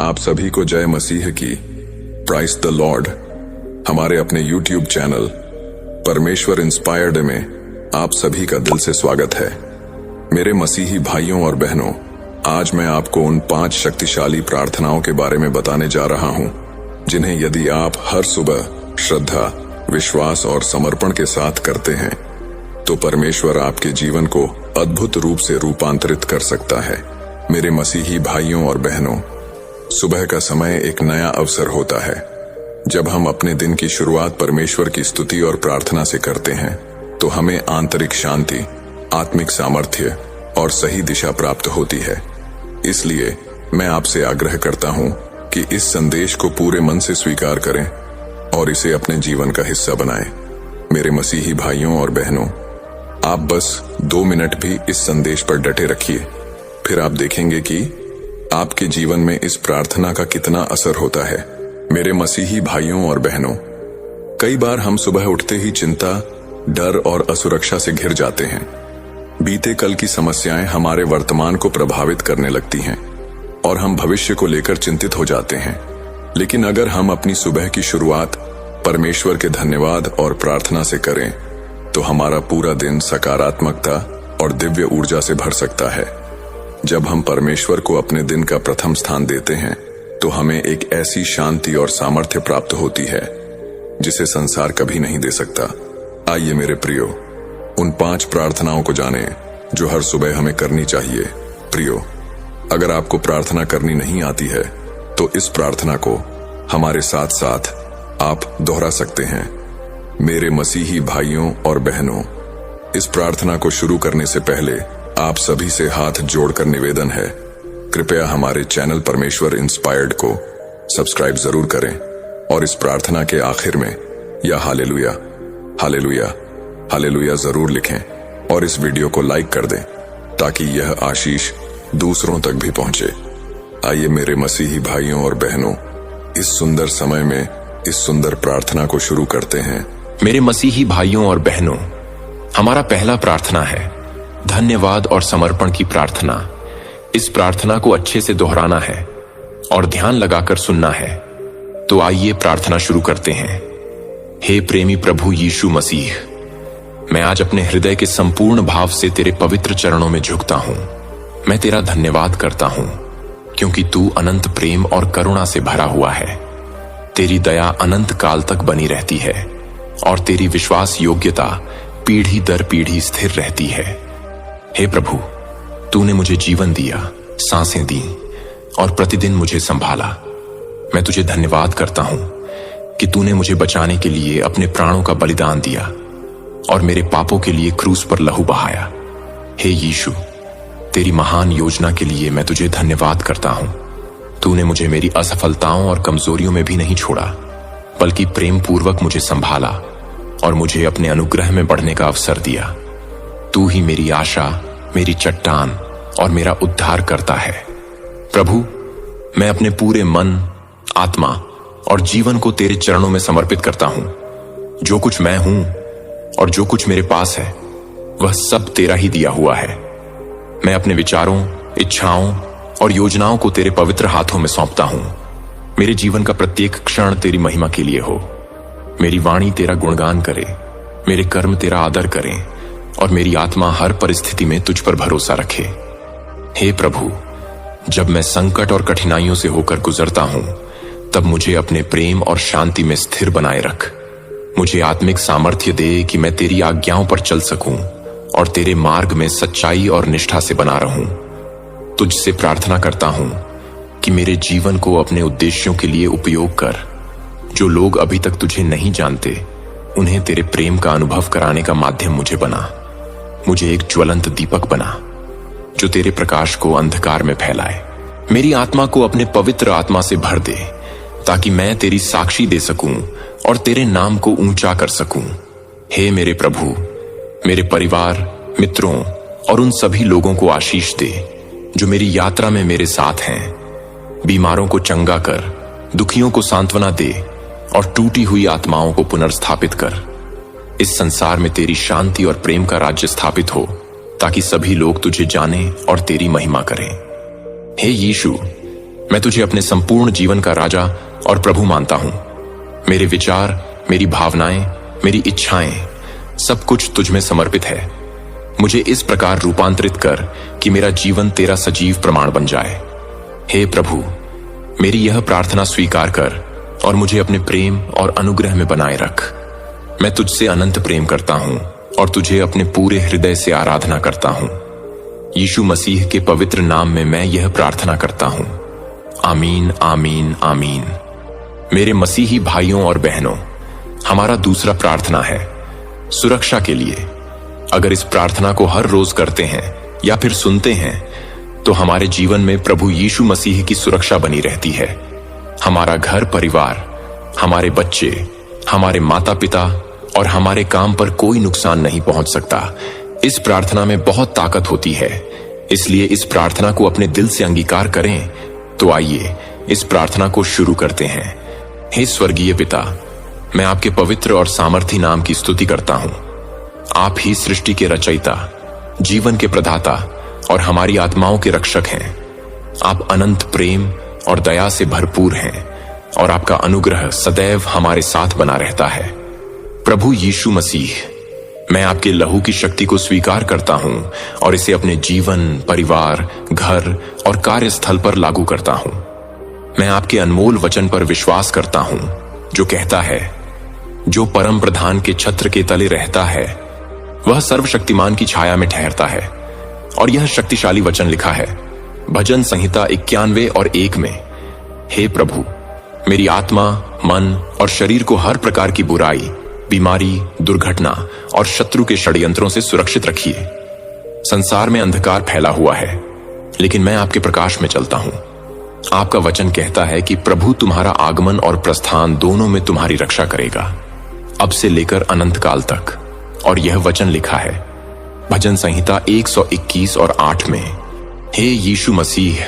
आप सभी को जय मसीह की, प्राइस द लॉर्ड। हमारे अपने YouTube चैनल परमेश्वर इंस्पायर्ड में आप सभी का दिल से स्वागत है। मेरे मसीही भाइयों और बहनों, आज मैं आपको उन 5 शक्तिशाली प्रार्थनाओं के बारे में बताने जा रहा हूं, जिन्हें यदि आप हर सुबह श्रद्धा, विश्वास और समर्पण के साथ करते हैं तो परमेश्वर आपके जीवन को अद्भुत रूप से रूपांतरित कर सकता है। मेरे मसीही भाइयों और बहनों, सुबह का समय एक नया अवसर होता है। जब हम अपने दिन की शुरुआत परमेश्वर की स्तुति और प्रार्थना से करते हैं तो हमें आंतरिक शांति, आत्मिक सामर्थ्य और सही दिशा प्राप्त होती है। इसलिए मैं आपसे आग्रह करता हूं कि इस संदेश को पूरे मन से स्वीकार करें और इसे अपने जीवन का हिस्सा बनाएं। मेरे मसीही भाइयों और बहनों, आप बस 2 मिनट भी इस संदेश पर डटे रखिए, फिर आप देखेंगे कि आपके जीवन में इस प्रार्थना का कितना असर होता है। मेरे मसीही भाइयों और बहनों, कई बार हम सुबह उठते ही चिंता, डर और असुरक्षा से घिर जाते हैं। बीते कल की समस्याएं हमारे वर्तमान को प्रभावित करने लगती हैं और हम भविष्य को लेकर चिंतित हो जाते हैं। लेकिन अगर हम अपनी सुबह की शुरुआत परमेश्वर के धन्यवाद और प्रार्थना से करें तो हमारा पूरा दिन सकारात्मकता और दिव्य ऊर्जा से भर सकता है। जब हम परमेश्वर को अपने दिन का प्रथम स्थान देते हैं तो हमें एक ऐसी शांति और सामर्थ्य प्राप्त होती है जिसे संसार कभी नहीं दे सकता। आइए मेरे प्रियो, उन 5 प्रार्थनाओं को जानें जो हर सुबह हमें करनी चाहिए। प्रियो, अगर आपको प्रार्थना करनी नहीं आती है तो इस प्रार्थना को हमारे साथ साथ आप दोहरा सकते हैं। मेरे मसीही भाइयों और बहनों, इस प्रार्थना को शुरू करने से पहले आप सभी से हाथ जोड़कर निवेदन है, कृपया हमारे चैनल परमेश्वर इंस्पायर्ड को सब्सक्राइब जरूर करें और इस प्रार्थना के आखिर में या हालेलुया, हालेलुया, हालेलुया जरूर लिखें और इस वीडियो को लाइक कर दें ताकि यह आशीष दूसरों तक भी पहुंचे। आइए मेरे मसीही भाइयों और बहनों, इस सुंदर समय में इस सुंदर प्रार्थना को शुरू करते हैं। मेरे मसीही भाइयों और बहनों, हमारा पहला प्रार्थना है धन्यवाद और समर्पण की प्रार्थना। इस प्रार्थना को अच्छे से दोहराना है और ध्यान लगाकर सुनना है। तो आइए प्रार्थना शुरू करते हैं। हे प्रेमी प्रभु यीशु मसीह, मैं आज अपने हृदय के संपूर्ण भाव से तेरे पवित्र चरणों में झुकता हूं। मैं तेरा धन्यवाद करता हूं क्योंकि तू अनंत प्रेम और करुणा से भरा हुआ है। तेरी दया अनंत काल तक बनी रहती है और तेरी विश्वास योग्यता पीढ़ी दर पीढ़ी स्थिर रहती है। हे प्रभु, तूने मुझे जीवन दिया, सांसें दी और प्रतिदिन मुझे संभाला। मैं तुझे धन्यवाद करता हूं कि तूने मुझे बचाने के लिए अपने प्राणों का बलिदान दिया और मेरे पापों के लिए क्रूस पर लहू बहाया। हे यीशु, तेरी महान योजना के लिए मैं तुझे धन्यवाद करता हूं। तूने मुझे मेरी असफलताओं और कमजोरियों में भी नहीं छोड़ा, बल्कि प्रेम पूर्वक मुझे संभाला और मुझे अपने अनुग्रह में बढ़ने का अवसर दिया। तू ही मेरी आशा, मेरी चट्टान और मेरा उद्धार करता है। प्रभु, मैं अपने पूरे मन, आत्मा और जीवन को तेरे चरणों में समर्पित करता हूं। जो कुछ मैं हूं और जो कुछ मेरे पास है वह सब तेरा ही दिया हुआ है। मैं अपने विचारों, इच्छाओं और योजनाओं को तेरे पवित्र हाथों में सौंपता हूं। मेरे जीवन का प्रत्येक क्षण तेरी महिमा के लिए हो। मेरी वाणी तेरा गुणगान करे, मेरे कर्म तेरा आदर करें और मेरी आत्मा हर परिस्थिति में तुझ पर भरोसा रखे। हे प्रभु, जब मैं संकट और कठिनाइयों से होकर गुजरता हूं तब मुझे अपने प्रेम और शांति में स्थिर बनाए रख। मुझे आत्मिक सामर्थ्य दे कि मैं तेरी आज्ञाओं पर चल सकूं और तेरे मार्ग में सच्चाई और निष्ठा से बना रहूं। तुझसे प्रार्थना करता हूं कि मेरे जीवन को अपने उद्देश्यों के लिए उपयोग कर। जो लोग अभी तक तुझे नहीं जानते उन्हें तेरे प्रेम का अनुभव कराने का माध्यम मुझे बना। मुझे एक ज्वलंत दीपक बना जो तेरे प्रकाश को अंधकार में फैलाए। मेरी आत्मा को अपने पवित्र आत्मा से भर दे ताकि मैं तेरी साक्षी दे सकूं और तेरे नाम को ऊंचा कर सकूं। हे मेरे प्रभु, मेरे परिवार, मित्रों और उन सभी लोगों को आशीष दे जो मेरी यात्रा में मेरे साथ हैं। बीमारों को चंगा कर, दुखियों को सांत्वना दे और टूटी हुई आत्माओं को पुनर्स्थापित कर। इस संसार में तेरी शांति और प्रेम का राज्य स्थापित हो ताकि सभी लोग तुझे जानें और तेरी महिमा करें। हे यीशु, मैं तुझे अपने संपूर्ण जीवन का राजा और प्रभु मानता हूं। मेरे विचार, मेरी भावनाएं, मेरी इच्छाएं, सब कुछ तुझ में समर्पित है। मुझे इस प्रकार रूपांतरित कर कि मेरा जीवन तेरा सजीव प्रमाण बन जाए। हे प्रभु, मेरी यह प्रार्थना स्वीकार कर और मुझे अपने प्रेम और अनुग्रह में बनाए रख। मैं तुझसे अनंत प्रेम करता हूं और तुझे अपने पूरे हृदय से आराधना करता हूं। यीशु मसीह के पवित्र नाम में मैं यह प्रार्थना करता हूं। आमीन, आमीन, आमीन। मेरे मसीही भाइयों और बहनों, हमारा दूसरा प्रार्थना है सुरक्षा के लिए। अगर इस प्रार्थना को हर रोज करते हैं या फिर सुनते हैं तो हमारे जीवन में प्रभु यीशु मसीह की सुरक्षा बनी रहती है। हमारा घर परिवार, हमारे बच्चे, हमारे माता पिता और हमारे काम पर कोई नुकसान नहीं पहुंच सकता। इस प्रार्थना में बहुत ताकत होती है, इसलिए इस प्रार्थना को अपने दिल से अंगीकार करें। तो आइए इस प्रार्थना को शुरू करते हैं। हे स्वर्गीय पिता, मैं आपके पवित्र और सामर्थी नाम की स्तुति करता हूं। आप ही सृष्टि के रचयिता, जीवन के प्रदाता और हमारी आत्माओं के रक्षक हैं। आप अनंत प्रेम और दया से भरपूर हैं और आपका अनुग्रह सदैव हमारे साथ बना रहता है। प्रभु यीशु मसीह, मैं आपके लहू की शक्ति को स्वीकार करता हूं और इसे अपने जीवन, परिवार, घर और कार्यस्थल पर लागू करता हूं। मैं आपके अनमोल वचन पर विश्वास करता हूं जो कहता है, जो परम प्रधान के छत्र के तले रहता है वह सर्वशक्तिमान की छाया में ठहरता है। और यह शक्तिशाली वचन लिखा है भजन संहिता 91 और 1 में, हे प्रभु, मेरी आत्मा, मन और शरीर को हर प्रकार की बुराई, बीमारी, दुर्घटना और शत्रु के षड्यंत्रों से सुरक्षित रखिए। संसार में अंधकार फैला हुआ है, लेकिन मैं आपके प्रकाश में चलता हूं। आपका वचन कहता है कि प्रभु तुम्हारा आगमन और प्रस्थान दोनों में तुम्हारी रक्षा करेगा, अब से लेकर अनंत काल तक। और यह वचन लिखा है भजन संहिता 121 और 8 में, हे यीशु मसीह,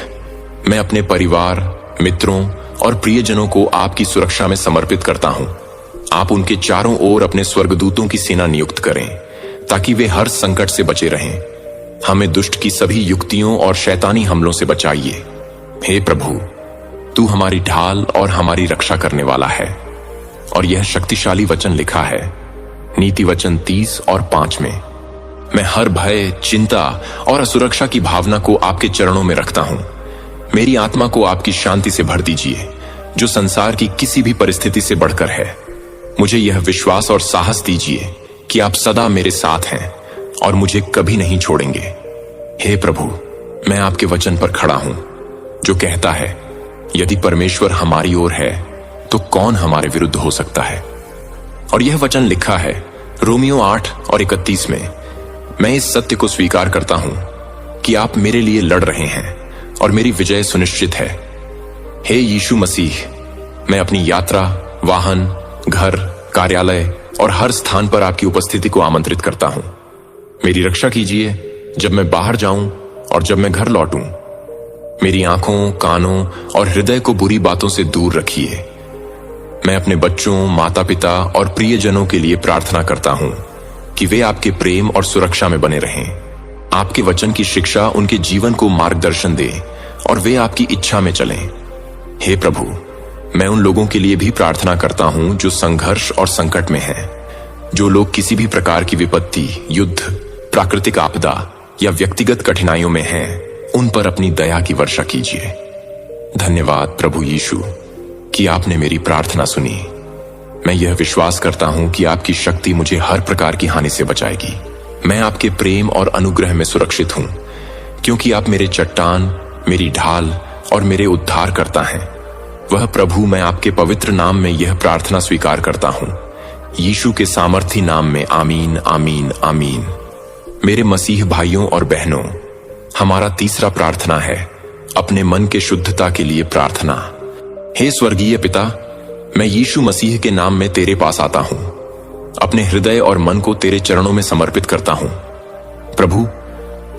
मैं अपने परिवार, मित्रों और प्रियजनों को आपकी सुरक्षा में समर्पित करता हूं। आप उनके चारों ओर अपने स्वर्गदूतों की सेना नियुक्त करें ताकि वे हर संकट से बचे रहें। हमें दुष्ट की सभी युक्तियों और शैतानी हमलों से बचाइए। हे प्रभु, तू हमारी ढाल और हमारी रक्षा करने वाला है। और यह शक्तिशाली वचन लिखा है नीति वचन 30 और 5 में, मैं हर भय, चिंता और असुरक्षा की भावना को आपके चरणों में रखता हूं। मेरी आत्मा को आपकी शांति से भर दीजिए जो संसार की किसी भी परिस्थिति से बढ़कर है। मुझे यह विश्वास और साहस दीजिए कि आप सदा मेरे साथ हैं और मुझे कभी नहीं छोड़ेंगे। हे प्रभु, मैं आपके वचन पर खड़ा हूं जो कहता है, यदि परमेश्वर हमारी ओर है तो कौन हमारे विरुद्ध हो सकता है। और यह वचन लिखा है रोमियो 8 और 31 में, मैं इस सत्य को स्वीकार करता हूं कि आप मेरे लिए लड़ रहे हैं और मेरी विजय सुनिश्चित है। हे यीशु मसीह, मैं अपनी यात्रा, वाहन, घर, कार्यालय और हर स्थान पर आपकी उपस्थिति को आमंत्रित करता हूं। मेरी रक्षा कीजिए जब मैं बाहर जाऊं और जब मैं घर लौटूं। मेरी आंखों, कानों और हृदय को बुरी बातों से दूर रखिए। मैं अपने बच्चों, माता पिता और प्रियजनों के लिए प्रार्थना करता हूं कि वे आपके प्रेम और सुरक्षा में बने रहें। आपके वचन की शिक्षा उनके जीवन को मार्गदर्शन दे और वे आपकी इच्छा में चलें। हे प्रभु, मैं उन लोगों के लिए भी प्रार्थना करता हूं जो संघर्ष और संकट में हैं, जो लोग किसी भी प्रकार की विपत्ति, युद्ध, प्राकृतिक आपदा या व्यक्तिगत कठिनाइयों में हैं, उन पर अपनी दया की वर्षा कीजिए। धन्यवाद प्रभु यीशु कि आपने मेरी प्रार्थना सुनी। मैं यह विश्वास करता हूं कि आपकी शक्ति मुझे हर प्रकार की हानि से बचाएगी। मैं आपके प्रेम और अनुग्रह में सुरक्षित हूं, क्योंकि आप मेरे चट्टान, मेरी ढाल और मेरे उद्धार करता हैं। वह प्रभु, मैं आपके पवित्र नाम में यह प्रार्थना स्वीकार करता हूं, यीशु के सामर्थी नाम में। आमीन, आमीन, आमीन। मेरे मसीह भाइयों और बहनों, हमारा तीसरा प्रार्थना है अपने मन के शुद्धता के लिए प्रार्थना। हे स्वर्गीय पिता, मैं यीशु मसीह के नाम में तेरे पास आता हूं। अपने हृदय और मन को तेरे चरणों में समर्पित करता हूं। प्रभु,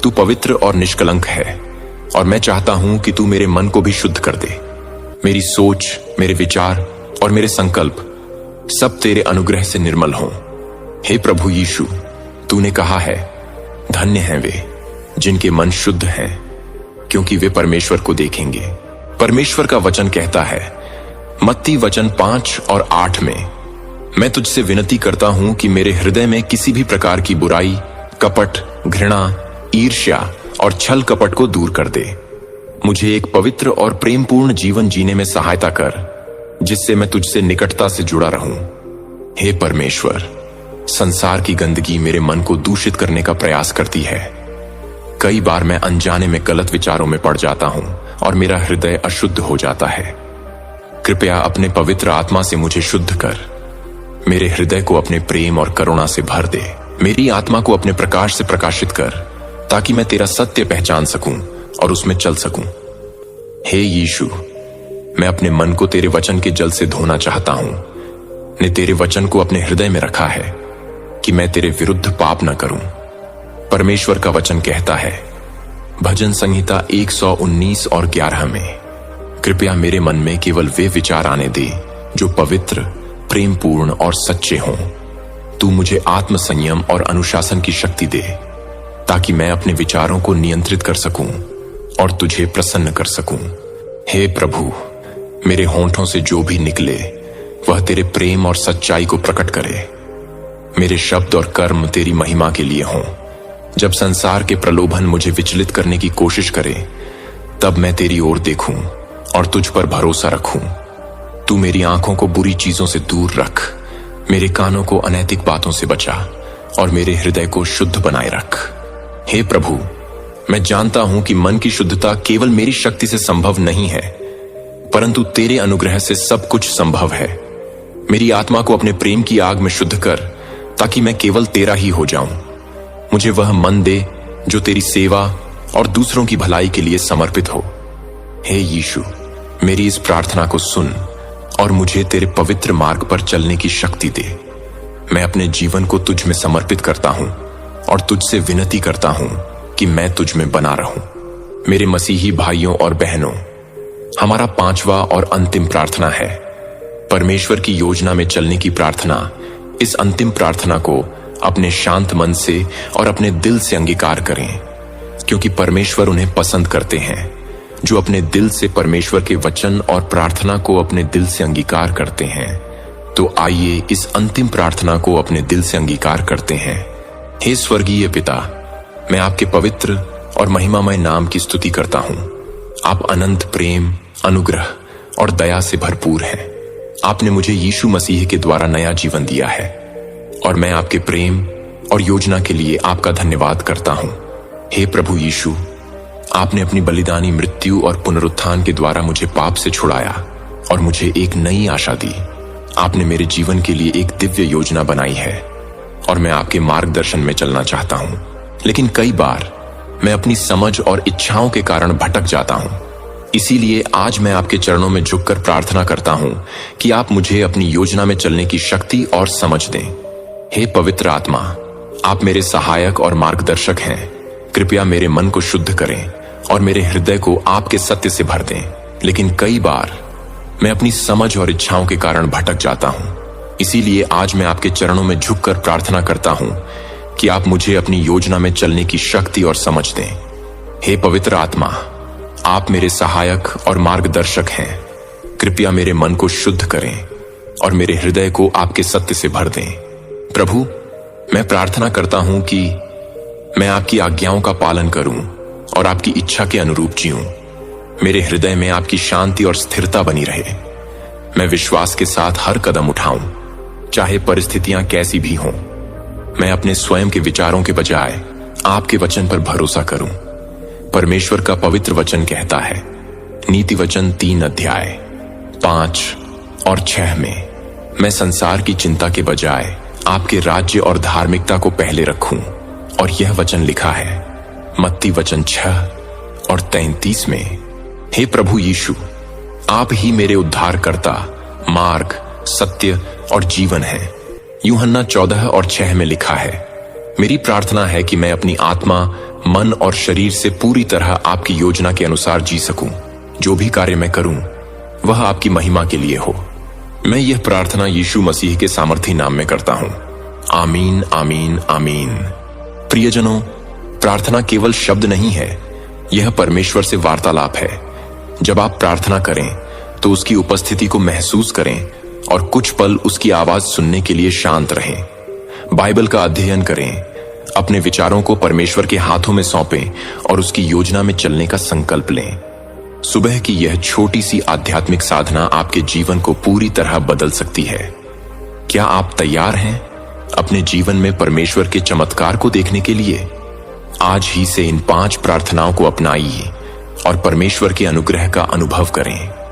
तू पवित्र और निष्कलंक है और मैं चाहता हूं कि तू मेरे मन को भी शुद्ध कर दे। मेरी सोच, मेरे विचार और मेरे संकल्प सब तेरे अनुग्रह से निर्मल हों। हे प्रभु यीशु, तूने कहा है, धन्य हैं वे जिनके मन शुद्ध हैं, क्योंकि वे परमेश्वर को देखेंगे। परमेश्वर का वचन कहता है, मत्ती वचन 5 और 8 में, मैं तुझसे विनती करता हूं कि मेरे हृदय में किसी भी प्रकार की बुराई, कपट, घृणा, ईर्ष्या और छल कपट को दूर कर दे। मुझे एक पवित्र और प्रेमपूर्ण जीवन जीने में सहायता कर, जिससे मैं तुझसे निकटता से जुड़ा रहूं। हे परमेश्वर, संसार की गंदगी मेरे मन को दूषित करने का प्रयास करती है। कई बार मैं अनजाने में गलत विचारों में पड़ जाता हूं और मेरा हृदय अशुद्ध हो जाता है। कृपया अपने पवित्र आत्मा से मुझे शुद्ध कर, मेरे हृदय को अपने प्रेम और करुणा से भर दे। मेरी आत्मा को अपने प्रकाश से प्रकाशित कर, ताकि मैं तेरा सत्य पहचान सकूं और उसमें चल सकूं। हे यीशु, मैं अपने मन को तेरे वचन के जल से धोना चाहता हूं। ने तेरे वचन को अपने हृदय में रखा है कि मैं तेरे विरुद्ध पाप न करूं। परमेश्वर का वचन कहता है, भजन संहिता 119 और 11 में, कृपया मेरे मन में केवल वे विचार आने दे जो पवित्र, प्रेमपूर्ण और सच्चे हों। तू मुझे आत्म संयम और अनुशासन की शक्ति दे, ताकि मैं अपने विचारों को नियंत्रित कर सकूं और तुझे प्रसन्न कर सकूं। हे प्रभु, मेरे होंठों से जो भी निकले वह तेरे प्रेम और सच्चाई को प्रकट करे। मेरे शब्द और कर्म तेरी महिमा के लिए हों। जब संसार के प्रलोभन मुझे विचलित करने की कोशिश करे, तब मैं तेरी ओर देखूं और तुझ पर भरोसा रखूं। तू मेरी आंखों को बुरी चीजों से दूर रख, मेरे कानों को अनैतिक बातों से बचा और मेरे हृदय को शुद्ध बनाए रख। हे प्रभु, मैं जानता हूं कि मन की शुद्धता केवल मेरी शक्ति से संभव नहीं है, परंतु तेरे अनुग्रह से सब कुछ संभव है। मेरी आत्मा को अपने प्रेम की आग में शुद्ध कर, ताकि मैं केवल तेरा ही हो जाऊं। मुझे वह मन दे जो तेरी सेवा और दूसरों की भलाई के लिए समर्पित हो। हे यीशु, मेरी इस प्रार्थना को सुन और मुझे तेरे पवित्र मार्ग पर चलने की शक्ति दे। मैं अपने जीवन को तुझ में समर्पित करता हूं और तुझसे विनती करता हूं कि मैं तुझ में बना रहूं। मेरे मसीही भाइयों और बहनों, हमारा 5वां और अंतिम प्रार्थना है, परमेश्वर की योजना में चलने की प्रार्थना। इस अंतिम प्रार्थना को अपने शांत मन से और अपने दिल से अंगीकार करें, क्योंकि परमेश्वर उन्हें पसंद करते हैं जो अपने दिल से परमेश्वर के वचन और प्रार्थना को अपने दिल से अंगीकार करते हैं। तो आइए इस अंतिम प्रार्थना को अपने दिल से अंगीकार करते हैं। हे स्वर्गीय पिता, मैं आपके पवित्र और महिमामय नाम की स्तुति करता हूं। आप अनंत प्रेम, अनुग्रह और दया से भरपूर हैं। आपने मुझे यीशु मसीह के द्वारा नया जीवन दिया है और मैं आपके प्रेम और योजना के लिए आपका धन्यवाद करता हूं। हे प्रभु यीशु, आपने अपनी बलिदानी मृत्यु और पुनरुत्थान के द्वारा मुझे पाप से छुड़ाया और मुझे एक नई आशा दी। आपने मेरे जीवन के लिए एक दिव्य योजना बनाई है और मैं आपके मार्गदर्शन में चलना चाहता हूं। लेकिन कई बार मैं अपनी समझ और इच्छाओं के कारण भटक जाता हूं। इसीलिए आज मैं आपके चरणों में झुककर प्रार्थना करता हूं कि आप मुझे अपनी योजना में चलने की शक्ति और समझ दें। हे पवित्र आत्मा, आप मेरे सहायक और मार्गदर्शक हैं। कृपया मेरे मन को शुद्ध करें और मेरे हृदय को आपके सत्य से भर दें। लेकिन कई बार मैं अपनी समझ और इच्छाओं के कारण भटक जाता हूं। इसीलिए आज मैं आपके चरणों में झुककर प्रार्थना करता हूं कि आप मुझे अपनी योजना में चलने की शक्ति और समझ दें। हे पवित्र आत्मा, आप मेरे सहायक और मार्गदर्शक हैं। कृपया मेरे मन को शुद्ध करें और मेरे हृदय को आपके सत्य से भर दें। प्रभु, मैं प्रार्थना करता हूं कि मैं आपकी आज्ञाओं का पालन करूं और आपकी इच्छा के अनुरूप जीऊं। मेरे हृदय में आपकी शांति और स्थिरता बनी रहे। मैं विश्वास के साथ हर कदम उठाऊं, चाहे परिस्थितियां कैसी भी हों। मैं अपने स्वयं के विचारों के बजाय आपके वचन पर भरोसा करूं। परमेश्वर का पवित्र वचन कहता है, नीति वचन 3 अध्याय 5 और 6 में, मैं संसार की चिंता के बजाय आपके राज्य और धार्मिकता को पहले रखूं। और यह वचन लिखा है मत्ती वचन 6 और 33 में, हे प्रभु यीशु, आप ही मेरे उद्धारकर्ता, मार्ग, सत्य और जीवन हैं। यूहन्ना 14 और 6 में लिखा है, मेरी प्रार्थना है कि मैं अपनी आत्मा, मन और शरीर से पूरी तरह आपकी योजना के अनुसार जी सकूं। जो भी कार्य मैं करूं वह आपकी महिमा के लिए हो। मैं यह प्रार्थना यीशु मसीह के सामर्थी नाम में करता हूं। आमीन, आमीन, आमीन। प्रियजनों, प्रार्थना केवल शब्द नहीं है, यह परमेश्वर से वार्तालाप है। जब आप प्रार्थना करें तो उसकी उपस्थिति को महसूस करें और कुछ पल उसकी आवाज सुनने के लिए शांत रहें। बाइबल का अध्ययन करें, अपने विचारों को परमेश्वर के हाथों में सौंपें और उसकी योजना में चलने का संकल्प लें। सुबह की यह छोटी सी आध्यात्मिक साधना आपके जीवन को पूरी तरह बदल सकती है। क्या आप तैयार हैं अपने जीवन में परमेश्वर के चमत्कार को देखने के लिए? आज ही से इन 5 प्रार्थनाओं को अपनाइए और परमेश्वर के अनुग्रह का अनुभव करें।